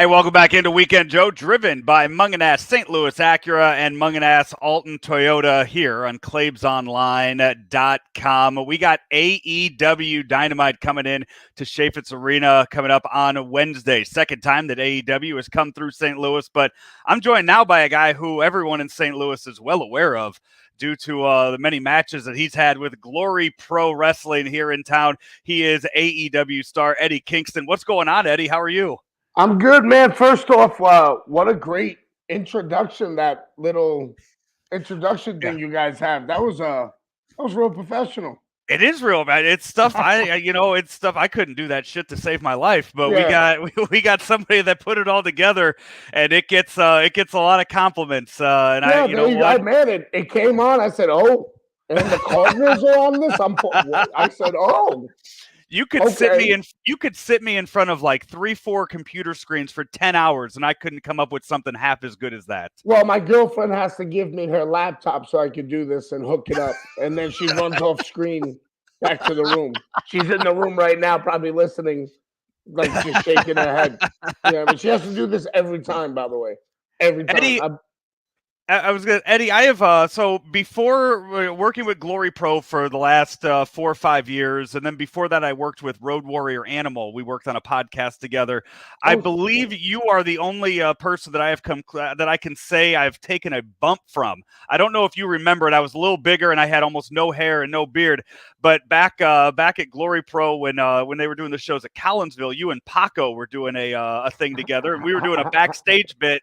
Hey, welcome back into Weekend Joe, driven by Munganass St. Louis Acura and Munganass Alton Toyota here on ClaibsOnline.com. We got AEW Dynamite coming in to Chaifetz Arena coming up on Wednesday. Second time that AEW has come through St. Louis, but I'm joined now by a guy who everyone in St. Louis is well aware of due to the many matches that he's had with Glory Pro Wrestling here in town. He is AEW star Eddie Kingston. What's going on, Eddie? How are you? I'm good, man. First off, what a great introduction, that little introduction thing you guys have. That was real professional. It is real, man. It's stuff it's stuff I couldn't do that shit to save my life. But we got somebody that put it all together, and it gets a lot of compliments. It came on. I said, "Oh," and the Cardinals are on this. I said, "Oh." You could sit me in front of like 3-4 computer screens for 10 hours, and I couldn't come up with something half as good as that. Well, my girlfriend has to give me her laptop so I can do this and hook it up, and then she runs off screen back to the room. She's in the room right now, probably listening, like just shaking her head. Yeah, but she has to do this every time. By the way, every time. Eddie, Eddie, I have so before working with Glory Pro for the last 4 or 5 years, and then before that I worked with Road Warrior Animal. We worked on a podcast together. I believe you are the only person that I can say I've taken a bump from. I don't know if you remember it. I was a little bigger and I had almost no hair and no beard. But back at Glory Pro when they were doing the shows at Collinsville, you and Paco were doing a thing together, and we were doing a backstage bit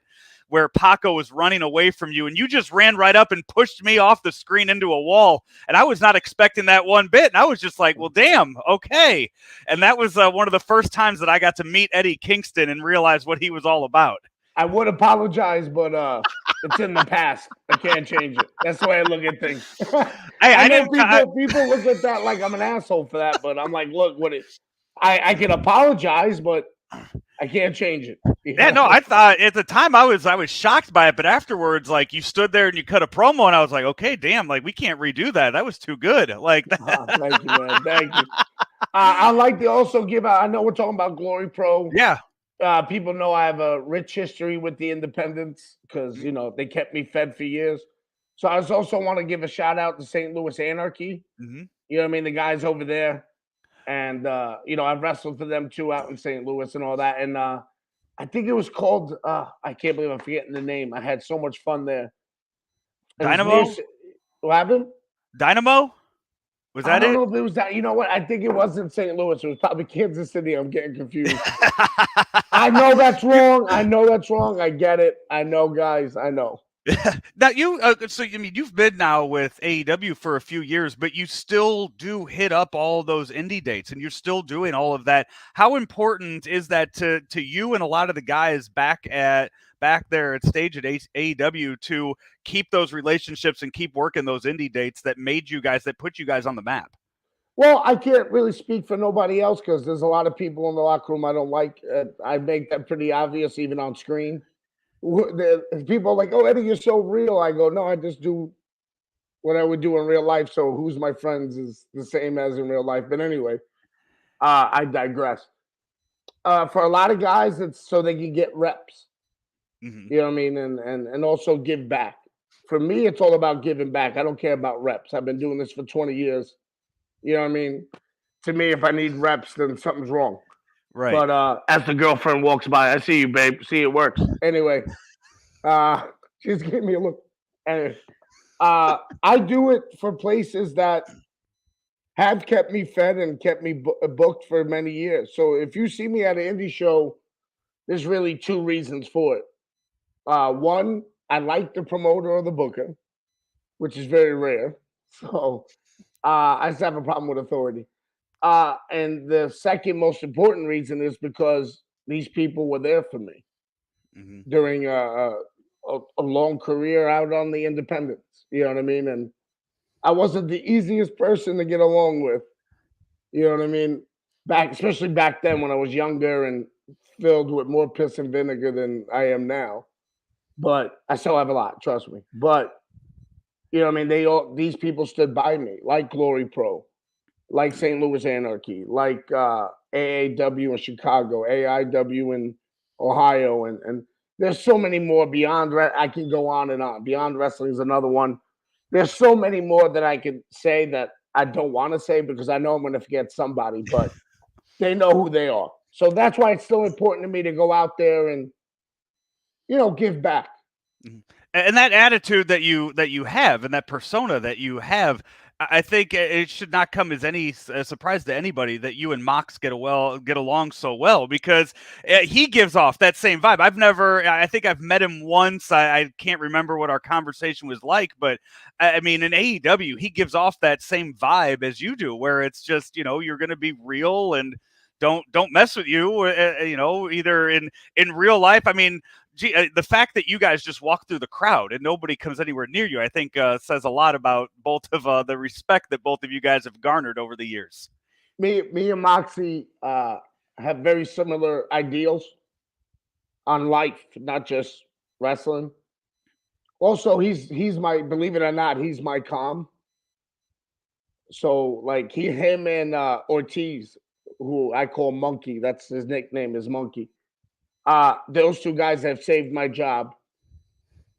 where Paco was running away from you, and you just ran right up and pushed me off the screen into a wall, and I was not expecting that one bit, and I was just like, well, damn, okay. And that was one of the first times that I got to meet Eddie Kingston and realize what he was all about. I would apologize, but it's in the past. I can't change it. That's the way I look at things. People look at that like I'm an asshole for that, but I'm like, look, I can apologize, but I can't change it. Yeah, no, I thought at the time I was shocked by it, but afterwards, like, you stood there and you cut a promo, and I was like, okay, damn, like, we can't redo that. That was too good. Like, thank you, man. Thank you. I'd like to also give out. I know we're talking about Glory Pro. Yeah. People know I have a rich history with the independents because they kept me fed for years. So I also want to give a shout out to St. Louis Anarchy. Mm-hmm. You know what I mean? The guys over there. And, I've wrestled for them too out in St. Louis and all that. And I think it was called, I can't believe I'm forgetting the name. I had so much fun there. Dynamo? What happened? Dynamo? Was that it? I don't know if it was that. You know what? I think it wasn't St. Louis. It was probably Kansas City. I'm getting confused. I know that's wrong. I get it. I know, guys. I know. Now you've been now with AEW for a few years, but you still do hit up all those indie dates, and you're still doing all of that. How important is that to you and a lot of the guys back there at stage at AEW to keep those relationships and keep working those indie dates that put you guys on the map? Well, I can't really speak for nobody else because there's a lot of people in the locker room I don't like. I make that pretty obvious even on screen. People are like, "Oh, Eddie, you're so real." I go, "No, I just do what I would do in real life. So who's my friends is the same as in real life." But anyway, I digress. For a lot of guys, it's so they can get reps. Mm-hmm. You know what I mean? And also give back. For me, it's all about giving back. I don't care about reps. I've been doing this for 20 years. You know what I mean? To me, if I need reps, then something's wrong. Right. But as the girlfriend walks by, I see you, babe. See, it works. Anyway, she's giving me a look. Anyway, I do it for places that have kept me fed and kept me booked for many years. So if you see me at an indie show, there's really 2 reasons for it. One, I like the promoter or the booker, which is very rare. So I just have a problem with authority. And the second most important reason is because these people were there for me during a long career out on the independents. You know what I mean? And I wasn't the easiest person to get along with. You know what I mean? Especially back then when I was younger and filled with more piss and vinegar than I am now. But I still have a lot, trust me. But you know what I mean? These people stood by me, like Glory Pro, like St. Louis Anarchy, like AAW in Chicago, AIW in Ohio, and there's so many more beyond. I can go on and on. Beyond Wrestling is another one. There's so many more that I could say that I don't want to say because I know I'm going to forget somebody, but they know who they are. So that's why it's still important to me to go out there and, give back. And that attitude that you have, and that persona that you have, I think it should not come as any surprise to anybody that you and Mox get along so well, because he gives off that same vibe. I think I've met him once. I can't remember what our conversation was like, but I mean, in AEW, he gives off that same vibe as you do, where it's just, you're going to be real and don't mess with you, either in real life. I mean, the fact that you guys just walk through the crowd and nobody comes anywhere near you, I think says a lot about both of the respect that both of you guys have garnered over the years. Me and Moxie have very similar ideals on life, not just wrestling. Also, he's my, believe it or not, he's my calm. So like him and Ortiz, who I call Monkey, that's his nickname is Monkey. Those two guys have saved my job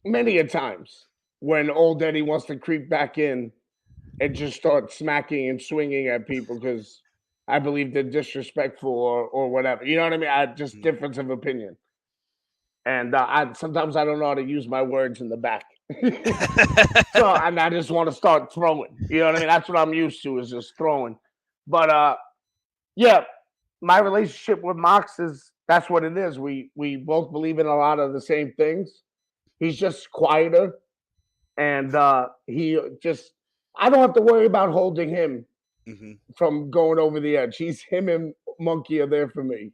many a times when old Eddie wants to creep back in and just start smacking and swinging at people because I believe they're disrespectful or whatever. You know what I mean? Just difference of opinion. And sometimes I don't know how to use my words in the back. And I just want to start throwing. You know what I mean? That's what I'm used to, is just throwing. But yeah, my relationship with Mox that's what it is. We both believe in a lot of the same things. He's just quieter, and I don't have to worry about holding him from going over the edge. Him and Monkey are there for me,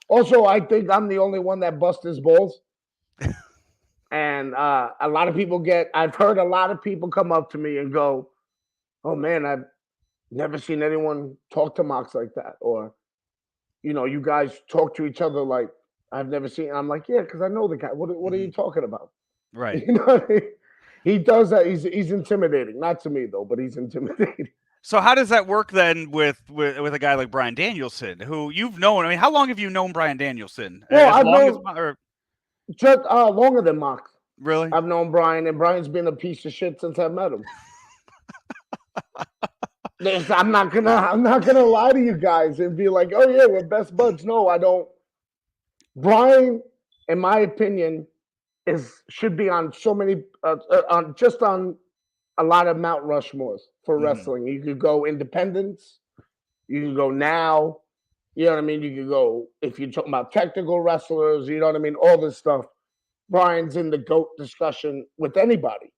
Also, I think I'm the only one that busts his balls. And a lot of people I've heard a lot of people come up to me and go, "Oh man, I've never seen anyone talk to Mox like that." Or, you guys talk to each other like I've never seen. I'm like, yeah, because I know the guy. What are you talking about? Right. He does that. He's intimidating. Not to me though, but he's intimidating. So how does that work then with a guy like Bryan Danielson, who you've known? I mean, how long have you known Bryan Danielson? Well, I've known just longer than Mox. Really? I've known Bryan, and Bryan's been a piece of shit since I met him. I'm not gonna lie to you guys and be like, oh yeah, we're best buds. No, I don't. Bryan, in my opinion, should be on so many on a lot of Mount Rushmores for wrestling. You could go Independence, you can go Now, you know what I mean? You could go, if you're talking about technical wrestlers, you know what I mean? All this stuff. Bryan's in the GOAT discussion with anybody.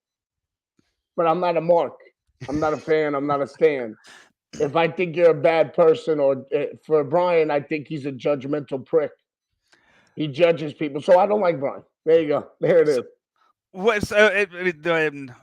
But I'm not a mark. I'm not a fan. I'm not a stan. If I think you're a bad person, or for Bryan, I think he's a judgmental prick. He judges people. So I don't like Bryan. There you go. There it is.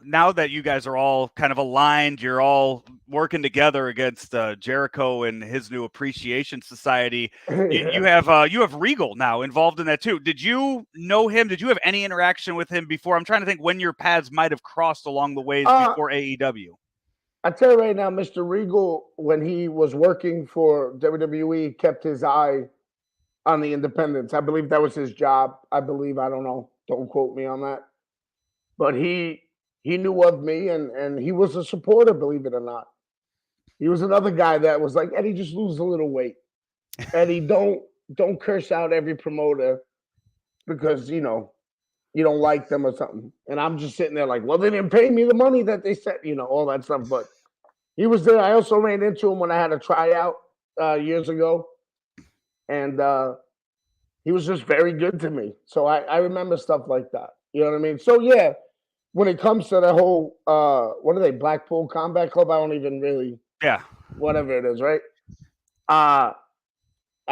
Now that you guys are all kind of aligned, you're all working together against Jericho and his new Appreciation Society. Yeah. You have Regal now involved in that too. Did you know him? Did you have any interaction with him before? I'm trying to think when your paths might have crossed along the ways before AEW. I tell you right now, Mr. Regal, when he was working for WWE, kept his eye on the independents. I believe that was his job. I don't know. Don't quote me on that. But he knew of me, and he was a supporter, believe it or not. He was another guy that was like, Eddie, just lose a little weight. Eddie, don't curse out every promoter because, you don't like them or something. And I'm just sitting there like, well, they didn't pay me the money that they said, all that stuff. But he was there. I also ran into him when I had a tryout years ago. And he was just very good to me. So I remember stuff like that. You know what I mean? So, yeah, when it comes to the whole, what are they, Blackpool Combat Club? I don't even really, whatever it is, right? I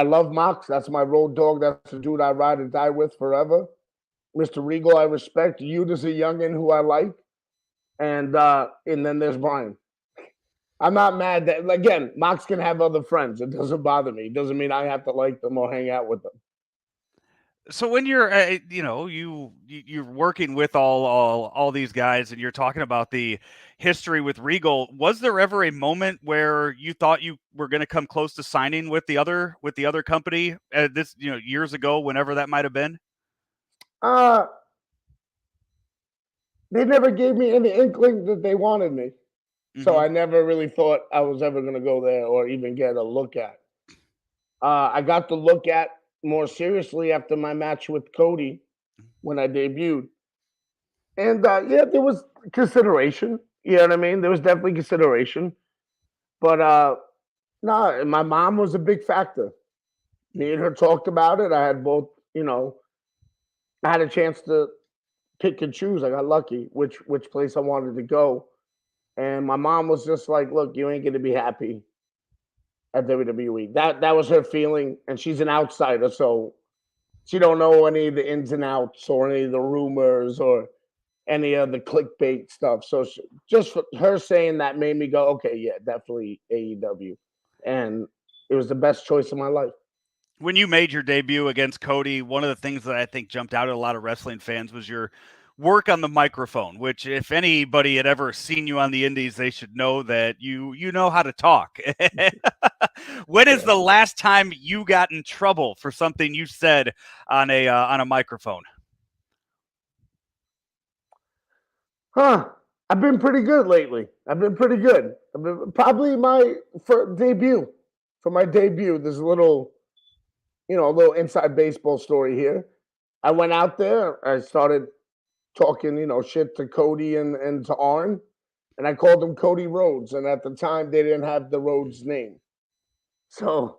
love Mox. That's my road dog. That's the dude I ride or die with forever. Mr. Regal, I respect. You as a youngin' who I like. And then there's Bryan. I'm not mad that, again, Mox can have other friends. It doesn't bother me. It doesn't mean I have to like them or hang out with them. So when you're, you're working with all these guys, and you're talking about the history with Regal, was there ever a moment where you thought you were going to come close to signing with the other company? This, years ago, whenever that might have been. Uh, they never gave me any inkling that they wanted me. So Hmm. I never really thought I was ever going to go there or even get a look at. I got the look at more seriously after my match with Cody when I debuted. And yeah, there was consideration. You know what I mean? There was definitely consideration. But no, my mom was a big factor. Me and her talked about it. I had both, I had a chance to pick and choose. I got lucky which place I wanted to go. And my mom was just like, look, you ain't gonna be happy at WWE. That was her feeling, and she's an outsider, so she don't know any of the ins and outs or any of the rumors or any of the clickbait stuff. So just for her saying that made me go, okay, yeah, definitely AEW, and it was the best choice of my life. When you made your debut against Cody, one of the things that I think jumped out at a lot of wrestling fans was your work on the microphone, which if anybody had ever seen you on the indies, they should know that you know how to talk. When is Yeah. the last time you got in trouble for something you said on a microphone? Huh. I've been pretty good lately. I've been pretty good. Probably my for debut. For my debut, there's a little inside baseball story here. I went out there. I started talking, shit to Cody and to Arn, and I called him Cody Rhodes. And at the time, they didn't have the Rhodes name. So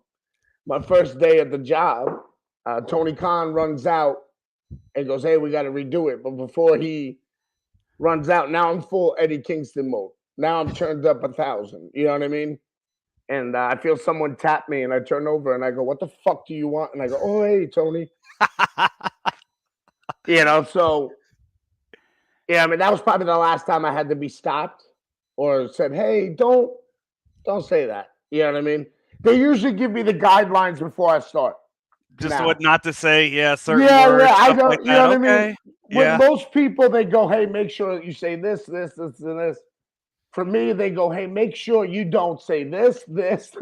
my first day at the job, Tony Khan runs out and goes, "Hey, we got to redo it." But before he runs out, now I'm full Eddie Kingston mode. Now I'm turned up 1,000. You know what I mean? And I feel someone tap me, and I turn over and I go, "What the fuck do you want?" And I go, "Oh, hey, Tony." So yeah, I mean that was probably the last time I had to be stopped or said, "Hey, don't say that." You know what I mean? They usually give me the guidelines before I start. Just what Now, not to say, yeah, certain yeah, words, yeah, I stuff like don't. You know that. what I mean? Okay, With yeah. most people, they go, "Hey, make sure that you say this, and this." For me, they go, "Hey, make sure you don't say this, or this."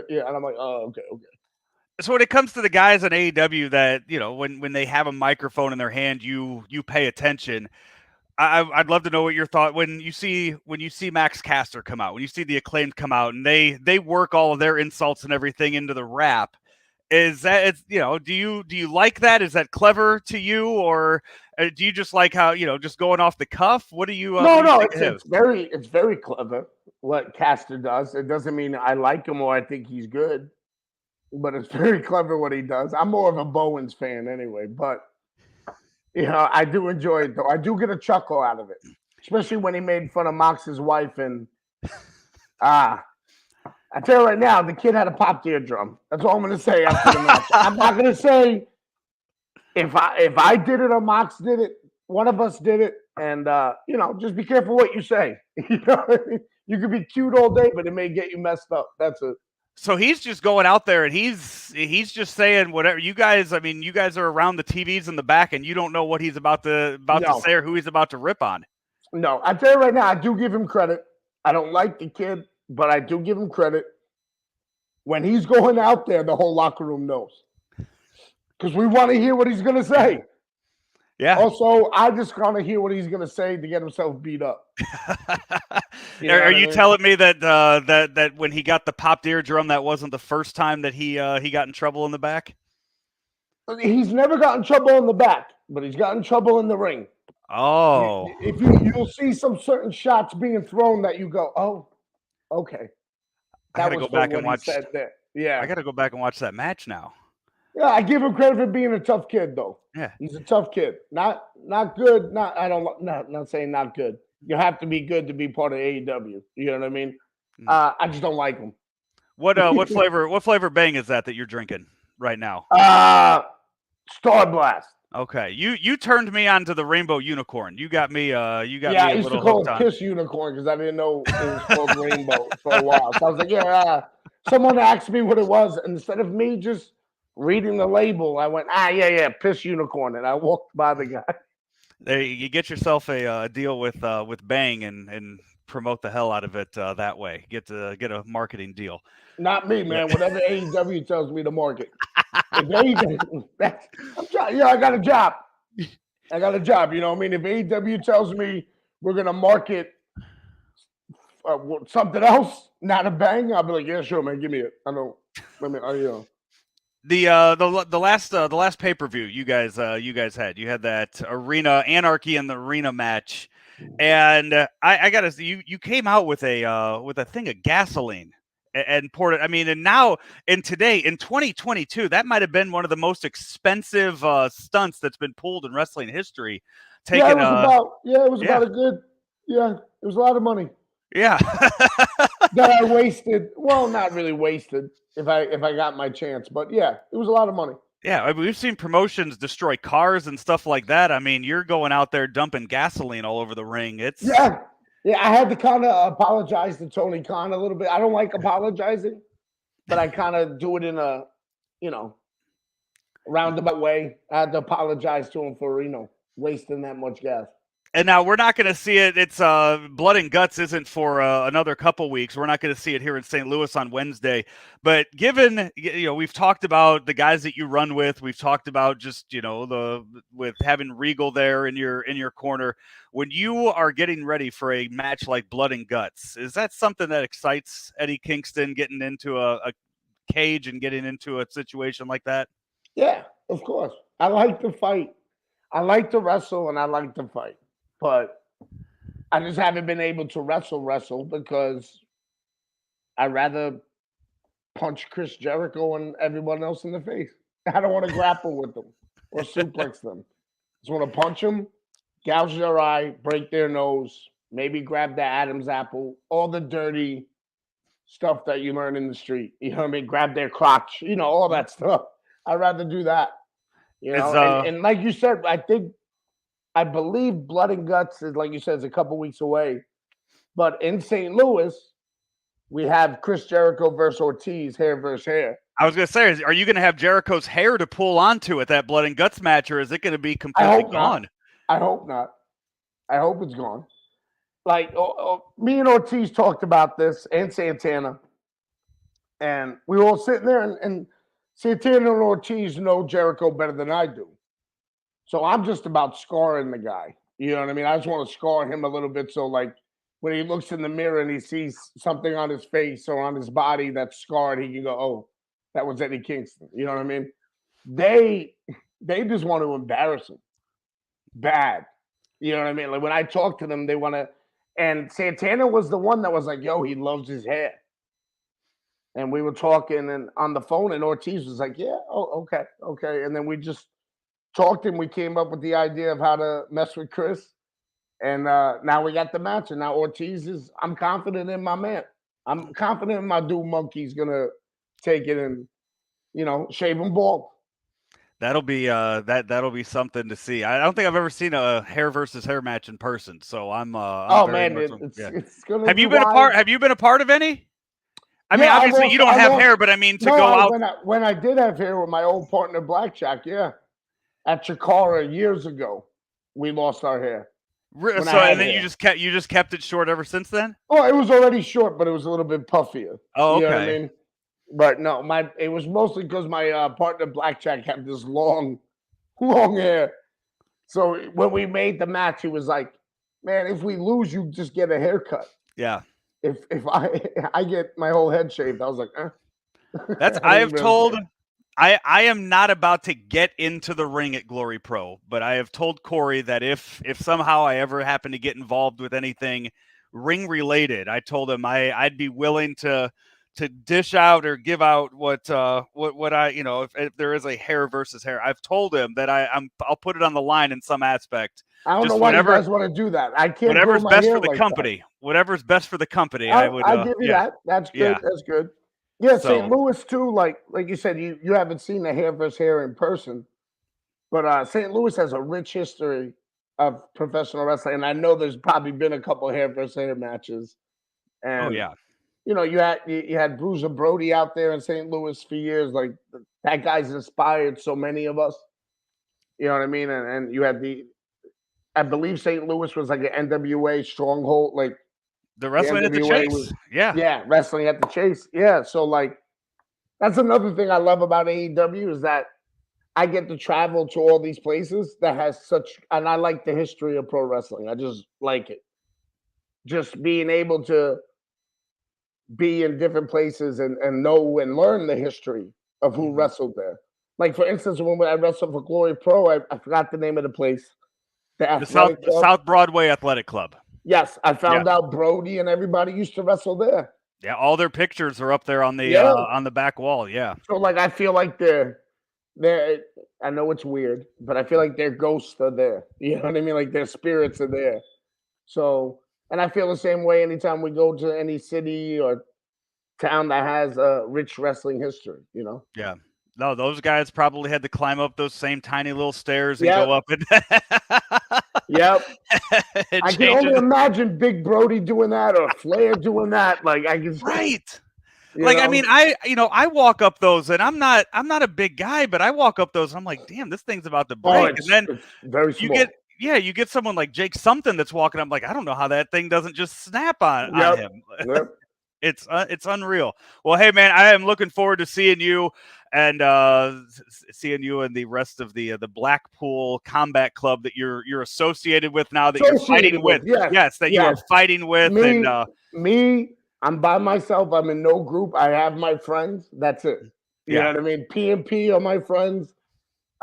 Yeah, and I'm like, "Oh, okay, okay." So when it comes to the guys in AEW that when they have a microphone in their hand, you pay attention. I'd love to know what your thought when you see Max Caster come out, when you see the Acclaimed come out, and they work all of their insults and everything into the rap. Is that do you like that? Is that clever to you, or do you just like how just going off the cuff? What No, do you no, think of him? it's very clever what Caster does. It doesn't mean I like him or I think he's good, but it's very clever what he does. I'm more of a Bowens fan anyway, but I do enjoy it though. I do get a chuckle out of it, especially when he made fun of Mox's wife and ah. I tell you right now, the kid had a popped eardrum. That's all I'm going to say after the match. I'm not going to say if I did it or Mox did it. One of us did it, and just be careful what you say. You could be cute all day, but it may get you messed up. That's it. So he's just going out there and he's just saying whatever you guys. I mean, you guys are around the TVs in the back, and you don't know what he's about to No, say or who he's about to rip on. no. I tell you right now, I do give him credit. I don't like the kid, but I do give him credit. When he's going out there, the whole locker room knows because we want to hear what he's going to say. Yeah. Also, I just want to hear what he's going to say to get himself beat up. Are you telling me that that when he got the popped eardrum, that wasn't the first time that he got in trouble in the back? He's never gotten trouble in the back, but he's gotten trouble in the ring. Oh, If you'll see some certain shots being thrown that you go, oh, okay, I that gotta was go for back and what he watch. said there. I Yeah, gotta go back and watch that match now. yeah. I give him credit for being a tough kid, though. Yeah. He's a tough kid. Not good. Not saying not good. You have to be good to be part of AEW. You know what I mean? I just don't like him. What flavor bang is that you're drinking right now? Star Blast. Okay, you turned me on to the Rainbow Unicorn. You got me Yeah, I a used to little call hooked it on. Kiss Unicorn because I didn't know it was called Rainbow for a while. So I was like, yeah. Someone asked me what it was, and instead of me just Reading the label, I went, yeah, piss unicorn, and I walked by the guy. There, you get yourself a deal with Bang and promote the hell out of it that way. Get a marketing deal. Not me, man. Whatever AEW tells me to market. If AEW, I'm trying. Yeah, I got a job. I got a job. You know what I mean? If AEW tells me we're gonna market something else, not a Bang, I'll be like, yeah, sure, man. Give me it. I don't. Let me. You know. The last pay-per-view you guys had that Anarchy in the arena match, and I gotta say, you came out with a thing of gasoline and poured it. I mean, and now today in 2022, that might have been one of the most expensive stunts that's been pulled in wrestling history. It was about a good, it was a lot of money. Yeah. That I wasted. Well, not really wasted if I got my chance, but yeah, it was a lot of money. Yeah, I mean, we've seen promotions destroy cars and stuff like that. I mean, you're going out there dumping gasoline all over the ring. Yeah. I had to kind of apologize to Tony Khan a little bit. I don't like apologizing, but I kind of do it in a, roundabout way. I had to apologize to him for wasting that much gas. And now we're not going to see it. It's Blood and Guts isn't for another couple weeks. We're not going to see it here in St. Louis on Wednesday. But given, we've talked about the guys that you run with. We've talked about just, with having Regal there in your corner. When you are getting ready for a match like Blood and Guts, is that something that excites Eddie Kingston, getting into a cage and getting into a situation like that? Yeah, of course. I like to fight. I like to wrestle, and I like to fight. But I just haven't been able to wrestle because I'd rather punch Chris Jericho and everyone else in the face. I don't want to grapple with them or suplex them. Just want to punch them, gouge their eye, break their nose, maybe grab the Adam's apple, all the dirty stuff that you learn in the street. You know what I mean? Grab their crotch, all that stuff. I'd rather do that. And like you said, I believe Blood and Guts is, like you said, is a couple weeks away. But in St. Louis, we have Chris Jericho versus Ortiz, hair versus hair. I was going to say, are you going to have Jericho's hair to pull onto at that Blood and Guts match, or is it going to be completely gone? I hope not. I hope it's gone. Like, me and Ortiz talked about this, and Santana. And we were all sitting there, and Santana and Ortiz know Jericho better than I do. So I'm just about scarring the guy. You know what I mean? I just want to scar him a little bit. So like when he looks in the mirror and he sees something on his face or on his body that's scarred, he can go, oh, that was Eddie Kingston. You know what I mean? They just want to embarrass him. Bad. You know what I mean? Like when I talk to them, they want to, and Santana was the one that was like, yo, he loves his hair. And we were talking and on the phone, and Ortiz was like, yeah, oh, okay. And then we just talked and we came up with the idea of how to mess with Chris. And now we got the match. And now Ortiz I'm confident in my man. I'm confident in my dude Monkey's going to take it and, shave him bald. That'll be that'll be something to see. I don't think I've ever seen a hair versus hair match in person. So I'm it's gonna Have you been a part of any? I mean, obviously you don't have hair, but I mean go out. When I did have hair with my old partner Blackjack, yeah. At Chikara years ago, we lost our hair. So and then hair. you just kept it short ever since then? Oh, it was already short, but it was a little bit puffier. Oh, okay. You know what I mean? But no, it was mostly because my partner Blackjack had this long hair. So when we made the match, he was like, "Man, if we lose, you just get a haircut." Yeah. If I get my whole head shaved, I was like, That's I have told. I am not about to get into the ring at Glory Pro, but I have told Corey that if somehow I ever happen to get involved with anything ring related, I told him I'd be willing to dish out or give out what I if there is a hair versus hair. I've told him that I'll put it on the line in some aspect. I don't know why you guys want to do that. I can't. Whatever's best for the company. Whatever's best for the company. I give you that. That's good. Yeah. That's good. Yeah, St. Louis too. Like you said, you haven't seen the hair versus hair in person, but St. Louis has a rich history of professional wrestling, and I know there's probably been a couple hair versus hair matches. And you know, you had Bruiser Brody out there in St. Louis for years. Like that guy's inspired so many of us. You know what I mean? And you had I believe St. Louis was like an NWA stronghold. Like The wrestling at the NWA Chase. Yeah. yeah, wrestling at the Chase. Yeah. So like that's another thing I love about AEW is that I get to travel to all these places that has such, and I like the history of pro wrestling. I just like it. Just being able to be in different places and know and learn the history of who wrestled there. Like for instance, when I wrestled for Glory Pro, I forgot the name of the place. The South Broadway Athletic Club. Yes, I found out Brody and everybody used to wrestle there. Yeah, all their pictures are up there on the back wall. Yeah. So like I feel like they're I know it's weird, but I feel like their ghosts are there. You know what I mean? Like their spirits are there. So, and I feel the same way anytime we go to any city or town that has a rich wrestling history, you know? Yeah. No, those guys probably had to climb up those same tiny little stairs and go up and Yep. I can only imagine Big Brody doing that or Flair doing that. Like I can Like, I mean, I walk up those and I'm not a big guy, but I walk up those and I'm like, damn, this thing's about to break. And then very small. you get someone like Jake something that's walking up like, I don't know how that thing doesn't just snap on him. Yep. It's unreal. Well, hey man, I am looking forward to seeing you and seeing you and the rest of the Blackpool Combat Club that you're associated with now, that you're fighting with. Yes, that you are fighting with. Me, I'm by myself. I'm in no group. I have my friends. That's it. You know what I mean? P&P are my friends.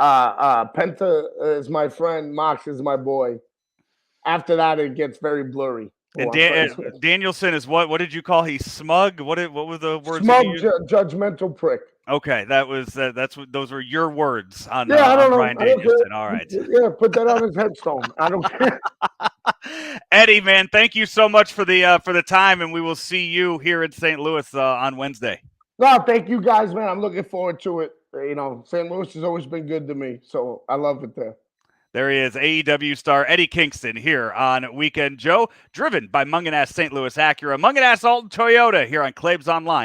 Penta is my friend. Mox is my boy. After that, it gets very blurry. And Danielson is what did you call? He's smug. What were the words? Smug, judgmental prick. Okay, those were your words on I don't know. Bryan Danielson. All right. Yeah, put that on his headstone. I don't care. Eddie, man, thank you so much for the time, and we will see you here in St. Louis on Wednesday. No, thank you guys, man. I'm looking forward to it. You know, St. Louis has always been good to me, so I love it there. There he is, AEW star Eddie Kingston here on Weekend Joe, driven by Mungan St. Louis Acura, Mungan Alton Toyota here on Claibs Online.